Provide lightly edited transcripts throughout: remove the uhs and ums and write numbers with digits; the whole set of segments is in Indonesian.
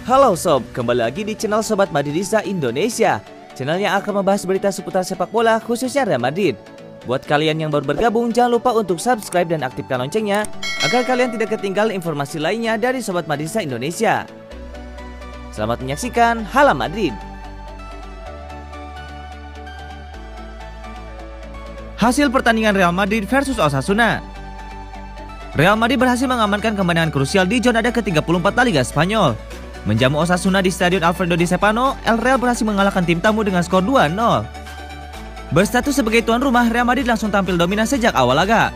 Halo sob, kembali lagi di channel Sobat Madridista Indonesia. Channel yang akan membahas berita seputar sepak bola khususnya Real Madrid. Buat kalian yang baru bergabung, jangan lupa untuk subscribe dan aktifkan loncengnya agar kalian tidak ketinggalan informasi lainnya dari Sobat Madridista Indonesia. Selamat menyaksikan Hala Madrid. Hasil pertandingan Real Madrid versus Osasuna. Real Madrid berhasil mengamankan kemenangan krusial di Jornada ke-34 La Liga Spanyol. Menjamu Osasuna di Stadion Alfredo Di Stefano, El Real berhasil mengalahkan tim tamu dengan skor 2-0. Berstatus sebagai tuan rumah, Real Madrid langsung tampil dominan sejak awal laga.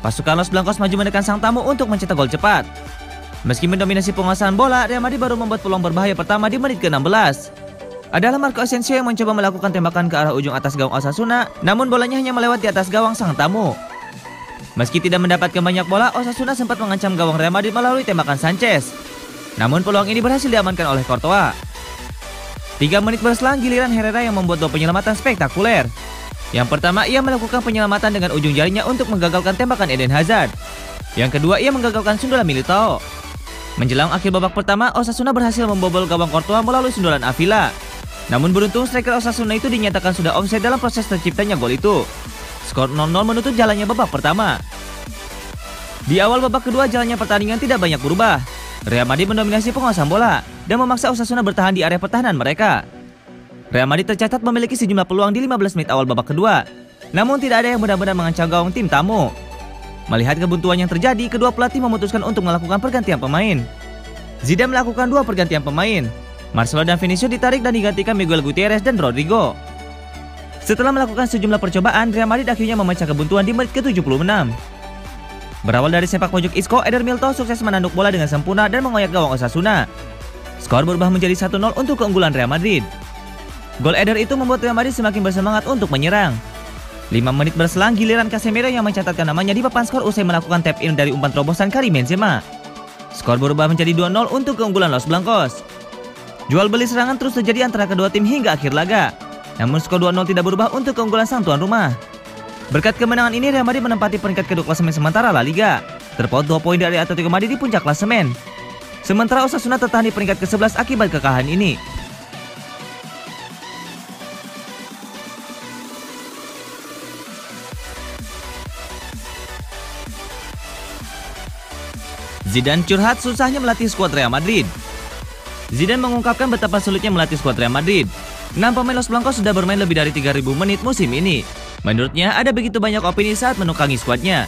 Pasukan Los Blancos maju menekan sang tamu untuk mencetak gol cepat. Meski mendominasi penguasaan bola, Real Madrid baru membuat peluang berbahaya pertama di menit ke-16. Adalah Marco Asensio yang mencoba melakukan tembakan ke arah ujung atas gawang Osasuna, namun bolanya hanya melewat di atas gawang sang tamu. Meski tidak mendapatkan banyak bola, Osasuna sempat mengancam gawang Real Madrid melalui tembakan Sanchez. Namun peluang ini berhasil diamankan oleh Courtois. 3 menit berselang, giliran Herrera yang membuat 2 penyelamatan spektakuler. Yang pertama, ia melakukan penyelamatan dengan ujung jarinya untuk menggagalkan tembakan Eden Hazard. Yang kedua, ia menggagalkan sundulan Militao. Menjelang akhir babak pertama, Osasuna berhasil membobol gawang Courtois melalui sundulan Avila. Namun beruntung striker Osasuna itu dinyatakan sudah offside dalam proses terciptanya gol itu. Skor 0-0 menutup jalannya babak pertama. Di awal babak kedua, jalannya pertandingan tidak banyak berubah. Real Madrid mendominasi penguasaan bola dan memaksa Osasuna bertahan di area pertahanan mereka. Real Madrid tercatat memiliki sejumlah peluang di 15 menit awal babak kedua. Namun tidak ada yang benar-benar mengancam gawang tim tamu. Melihat kebuntuan yang terjadi, kedua pelatih memutuskan untuk melakukan pergantian pemain. Zidane melakukan 2 pergantian pemain. Marcelo dan Vinicius ditarik dan digantikan Miguel Gutierrez dan Rodrigo. Setelah melakukan sejumlah percobaan, Real Madrid akhirnya memecah kebuntuan di menit ke-76. Berawal dari sepak pojok Isco, Eder Militao sukses menanduk bola dengan sempurna dan mengoyak gawang Osasuna. Skor berubah menjadi 1-0 untuk keunggulan Real Madrid. Gol Eder itu membuat Real Madrid semakin bersemangat untuk menyerang. 5 menit berselang, giliran Casemiro yang mencatatkan namanya di papan skor usai melakukan tap in dari umpan terobosan Karim Benzema. Skor berubah menjadi 2-0 untuk keunggulan Los Blancos. Jual beli serangan terus terjadi antara kedua tim hingga akhir laga. Namun skor 2-0 tidak berubah untuk keunggulan sang tuan rumah. Berkat kemenangan ini, Real Madrid menempati peringkat kedua klasemen sementara La Liga, terpaut 2 poin dari Atletico Madrid di puncak klasemen. Sementara Osasuna tertahan di peringkat ke-11 akibat kekalahan ini. Zidane curhat susahnya melatih skuad Real Madrid. Zidane mengungkapkan betapa sulitnya melatih skuad Real Madrid. 6 pemain Los Blancos sudah bermain lebih dari 3.000 menit musim ini. Menurutnya ada begitu banyak opini saat menukangi skuadnya.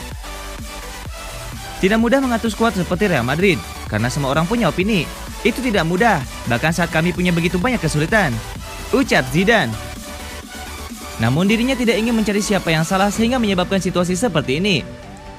Tidak mudah mengatur skuad seperti Real Madrid, karena semua orang punya opini. Itu tidak mudah, bahkan saat kami punya begitu banyak kesulitan, ucap Zidane. Namun dirinya tidak ingin mencari siapa yang salah sehingga menyebabkan situasi seperti ini.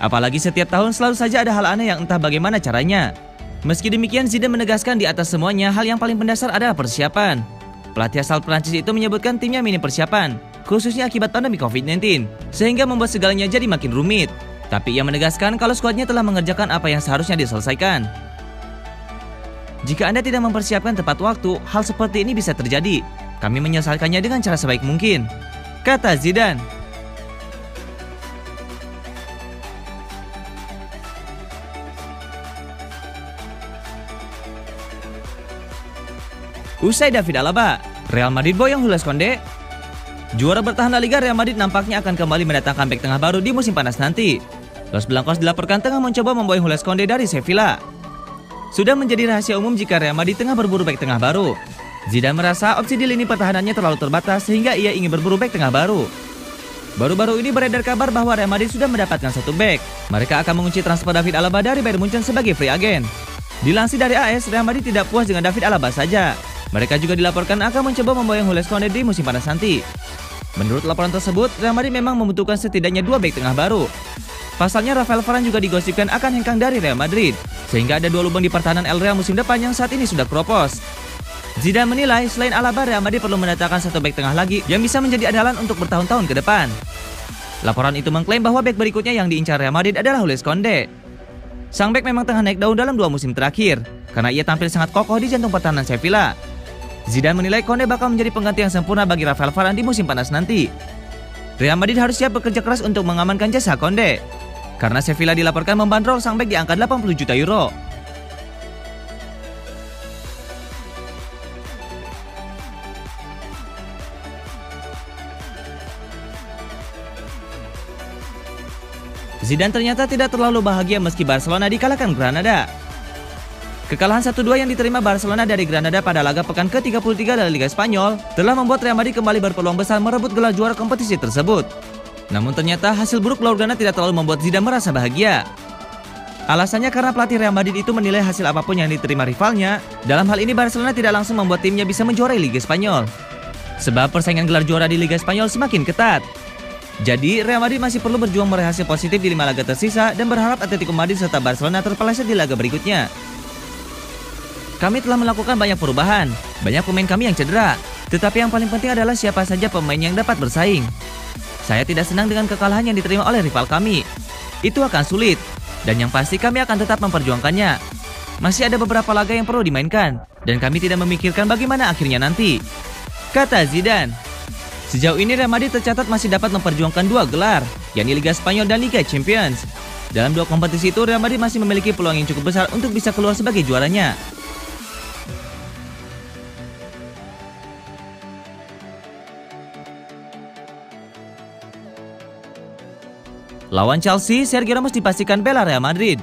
Apalagi setiap tahun selalu saja ada hal aneh yang entah bagaimana caranya. Meski demikian, Zidane menegaskan di atas semuanya hal yang paling mendasar adalah persiapan. Pelatih asal Prancis itu menyebutkan timnya minim persiapan, khususnya akibat pandemi COVID-19, sehingga membuat segalanya jadi makin rumit. Tapi ia menegaskan kalau skuadnya telah mengerjakan apa yang seharusnya diselesaikan. Jika Anda tidak mempersiapkan tepat waktu, hal seperti ini bisa terjadi. Kami menyelesaikannya dengan cara sebaik mungkin, kata Zidane. Usai David Alaba, Real Madrid boyong Jules Koundé. Juara bertahan La Liga, Real Madrid nampaknya akan kembali mendatangkan bek tengah baru di musim panas nanti. Los Blancos dilaporkan tengah mencoba memboyong Jules Koundé dari Sevilla. Sudah menjadi rahasia umum jika Real Madrid tengah berburu bek tengah baru. Zidane merasa opsi di lini pertahanannya terlalu terbatas sehingga ia ingin berburu bek tengah baru. Baru-baru ini beredar kabar bahwa Real Madrid sudah mendapatkan 1 bek. Mereka akan mengunci transfer David Alaba dari Bayern Munchen sebagai free agent. Dilansir dari AS, Real Madrid tidak puas dengan David Alaba saja. Mereka juga dilaporkan akan mencoba memboyong Jules Koundé di musim panas nanti. Menurut laporan tersebut, Real Madrid memang membutuhkan setidaknya 2 bek tengah baru. Pasalnya Rafael Varane juga digosipkan akan hengkang dari Real Madrid, sehingga ada 2 lubang di pertahanan El Real musim depan yang saat ini sudah keropos. Zidane menilai selain Alaba, Real Madrid perlu mendatangkan 1 bek tengah lagi yang bisa menjadi andalan untuk bertahun-tahun ke depan. Laporan itu mengklaim bahwa bek berikutnya yang diincar Real Madrid adalah Jules Koundé. Sang bek memang tengah naik daun dalam 2 musim terakhir, karena ia tampil sangat kokoh di jantung pertahanan Sevilla. Zidane menilai Koundé bakal menjadi pengganti yang sempurna bagi Rafael Varane di musim panas nanti. Real Madrid harus siap bekerja keras untuk mengamankan jasa Koundé, karena Sevilla dilaporkan membandrol sang bek di angka 80 juta euro. Zidane ternyata tidak terlalu bahagia meski Barcelona dikalahkan Granada. Kekalahan 1-2 yang diterima Barcelona dari Granada pada laga pekan ke-33 dari Liga Spanyol telah membuat Real Madrid kembali berpeluang besar merebut gelar juara kompetisi tersebut. Namun ternyata hasil buruk Blaugrana tidak terlalu membuat Zidane merasa bahagia. Alasannya karena pelatih Real Madrid itu menilai hasil apapun yang diterima rivalnya. Dalam hal ini Barcelona tidak langsung membuat timnya bisa menjuarai Liga Spanyol. Sebab persaingan gelar juara di Liga Spanyol semakin ketat. Jadi, Real Madrid masih perlu berjuang meraih hasil positif di 5 laga tersisa dan berharap Atletico Madrid serta Barcelona terpeleset di laga berikutnya. Kami telah melakukan banyak perubahan, banyak pemain kami yang cedera, tetapi yang paling penting adalah siapa saja pemain yang dapat bersaing. Saya tidak senang dengan kekalahan yang diterima oleh rival kami. Itu akan sulit, dan yang pasti kami akan tetap memperjuangkannya. Masih ada beberapa laga yang perlu dimainkan, dan kami tidak memikirkan bagaimana akhirnya nanti, kata Zidane. Sejauh ini Real Madrid tercatat masih dapat memperjuangkan 2 gelar, yakni Liga Spanyol dan Liga Champions. Dalam 2 kompetisi itu, Real Madrid masih memiliki peluang yang cukup besar untuk bisa keluar sebagai juaranya. Lawan Chelsea, Sergio Ramos dipastikan bela Real Madrid.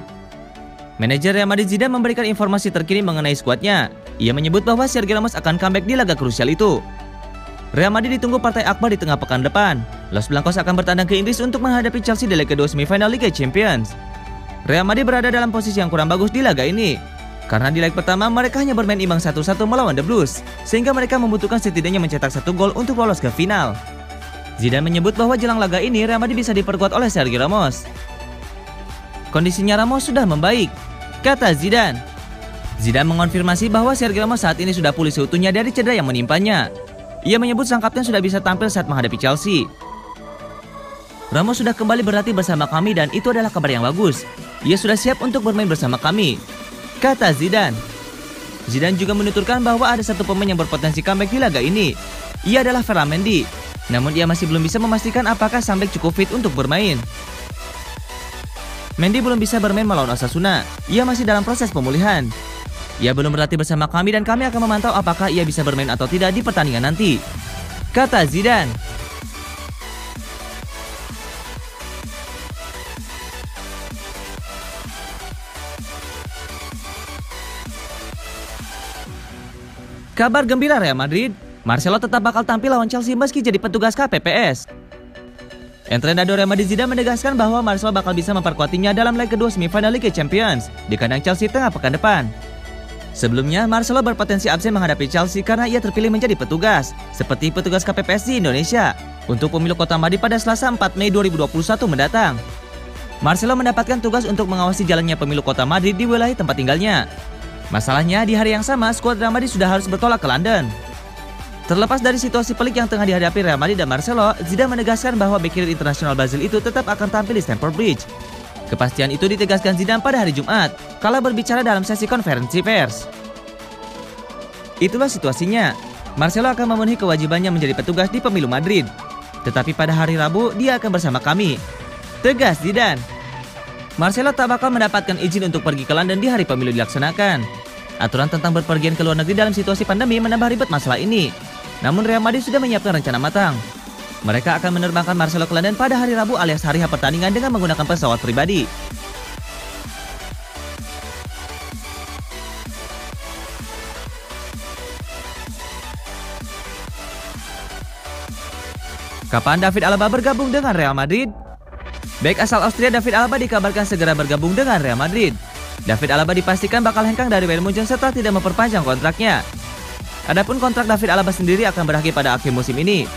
Manajer Real Madrid Zidane memberikan informasi terkini mengenai skuadnya. Ia menyebut bahwa Sergio Ramos akan comeback di laga krusial itu. Real Madrid ditunggu partai akbar di tengah pekan depan. Los Blancos akan bertandang ke Inggris untuk menghadapi Chelsea di leg kedua semifinal Liga Champions. Real Madrid berada dalam posisi yang kurang bagus di laga ini. Karena di leg pertama mereka hanya bermain imbang 1-1 melawan The Blues, sehingga mereka membutuhkan setidaknya mencetak 1 gol untuk lolos ke final. Zidane menyebut bahwa jelang laga ini Real Madrid bisa diperkuat oleh Sergio Ramos. Kondisinya Ramos sudah membaik, kata Zidane. Zidane mengonfirmasi bahwa Sergio Ramos saat ini sudah pulih seutuhnya dari cedera yang menimpanya. Ia menyebut sang kapten sudah bisa tampil saat menghadapi Chelsea. Ramos sudah kembali berlatih bersama kami dan itu adalah kabar yang bagus. Ia sudah siap untuk bermain bersama kami, kata Zidane. Zidane juga menuturkan bahwa ada satu pemain yang berpotensi comeback di laga ini. Ia adalah Ferland Mendy. Namun ia masih belum bisa memastikan apakah sang bek cukup fit untuk bermain. Mendy belum bisa bermain melawan Osasuna. Ia masih dalam proses pemulihan. Ia belum berlatih bersama kami dan kami akan memantau apakah ia bisa bermain atau tidak di pertandingan nanti, kata Zidane. Kabar gembira Real Madrid, Marcelo tetap bakal tampil lawan Chelsea meski jadi petugas KPPS. Entrenador Real Madrid Zidane menegaskan bahwa Marcelo bakal bisa memperkuat timnya dalam leg kedua semifinal Liga Champions di kandang Chelsea tengah pekan depan. Sebelumnya, Marcelo berpotensi absen menghadapi Chelsea karena ia terpilih menjadi petugas, seperti petugas KPPS di Indonesia, untuk pemilu Kota Madrid pada Selasa 4 Mei 2021 mendatang. Marcelo mendapatkan tugas untuk mengawasi jalannya pemilu Kota Madrid di wilayah tempat tinggalnya. Masalahnya, di hari yang sama, skuad Real Madrid sudah harus bertolak ke London. Terlepas dari situasi pelik yang tengah dihadapi Real Madrid dan Marcelo, Zidane menegaskan bahwa bek kiri internasional Brazil itu tetap akan tampil di Stamford Bridge. Kepastian itu ditegaskan Zidane pada hari Jumat, kala berbicara dalam sesi konferensi pers. Itulah situasinya, Marcelo akan memenuhi kewajibannya menjadi petugas di pemilu Madrid. Tetapi pada hari Rabu, dia akan bersama kami, tegas Zidane. Marcelo tak bakal mendapatkan izin untuk pergi ke London di hari pemilu dilaksanakan. Aturan tentang berpergian ke luar negeri dalam situasi pandemi menambah ribet masalah ini. Namun Real Madrid sudah menyiapkan rencana matang. Mereka akan menerbangkan Marcelo ke London pada hari Rabu alias hari H pertandingan dengan menggunakan pesawat pribadi. Kapan David Alaba bergabung dengan Real Madrid? Bek asal Austria David Alaba dikabarkan segera bergabung dengan Real Madrid. David Alaba dipastikan bakal hengkang dari Bayern Munchen setelah tidak memperpanjang kontraknya. Adapun kontrak David Alaba sendiri akan berakhir pada akhir musim ini.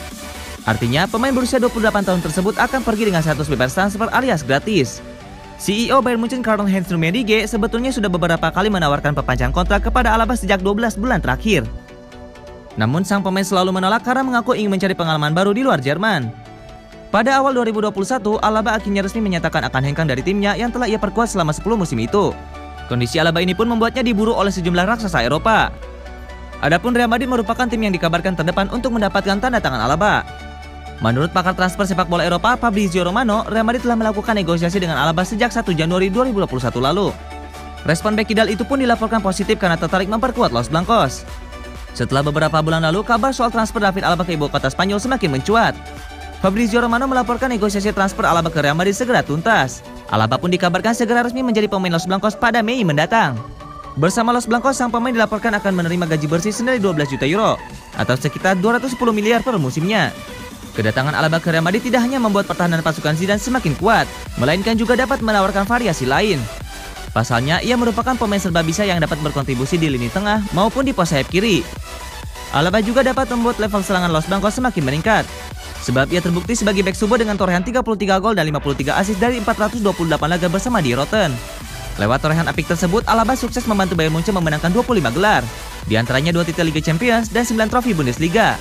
Artinya, pemain berusia 28 tahun tersebut akan pergi dengan status bebas transfer alias gratis. CEO Bayern Munchen Karl-Heinz Rummenigge sebetulnya sudah beberapa kali menawarkan perpanjangan kontrak kepada Alaba sejak 12 bulan terakhir. Namun sang pemain selalu menolak karena mengaku ingin mencari pengalaman baru di luar Jerman. Pada awal 2021, Alaba akhirnya resmi menyatakan akan hengkang dari timnya yang telah ia perkuat selama 10 musim itu. Kondisi Alaba ini pun membuatnya diburu oleh sejumlah raksasa Eropa. Adapun Real Madrid merupakan tim yang dikabarkan terdepan untuk mendapatkan tanda tangan Alaba. Menurut pakar transfer sepak bola Eropa Fabrizio Romano, Real Madrid telah melakukan negosiasi dengan Alaba sejak 1 Januari 2021 lalu. Respon bek kidal itu pun dilaporkan positif karena tertarik memperkuat Los Blancos. Setelah beberapa bulan lalu, kabar soal transfer David Alaba ke ibu kota Spanyol semakin mencuat. Fabrizio Romano melaporkan negosiasi transfer Alaba ke Real Madrid segera tuntas. Alaba pun dikabarkan segera resmi menjadi pemain Los Blancos pada Mei mendatang. Bersama Los Blancos, sang pemain dilaporkan akan menerima gaji bersih senilai 12 juta euro atau sekitar 210 miliar per musimnya. Kedatangan Alaba ke Real Madrid tidak hanya membuat pertahanan pasukan Zidane semakin kuat, melainkan juga dapat menawarkan variasi lain. Pasalnya, ia merupakan pemain serba bisa yang dapat berkontribusi di lini tengah maupun di pos sayap kiri. Alaba juga dapat membuat level serangan Los Blancos semakin meningkat, sebab ia terbukti sebagai bek subo dengan torehan 33 gol dan 53 assist dari 428 laga bersama di Rotten. Lewat torehan apik tersebut, Alaba sukses membantu Bayern Munchen memenangkan 25 gelar, di antaranya 2 titel Liga Champions dan 9 trofi Bundesliga.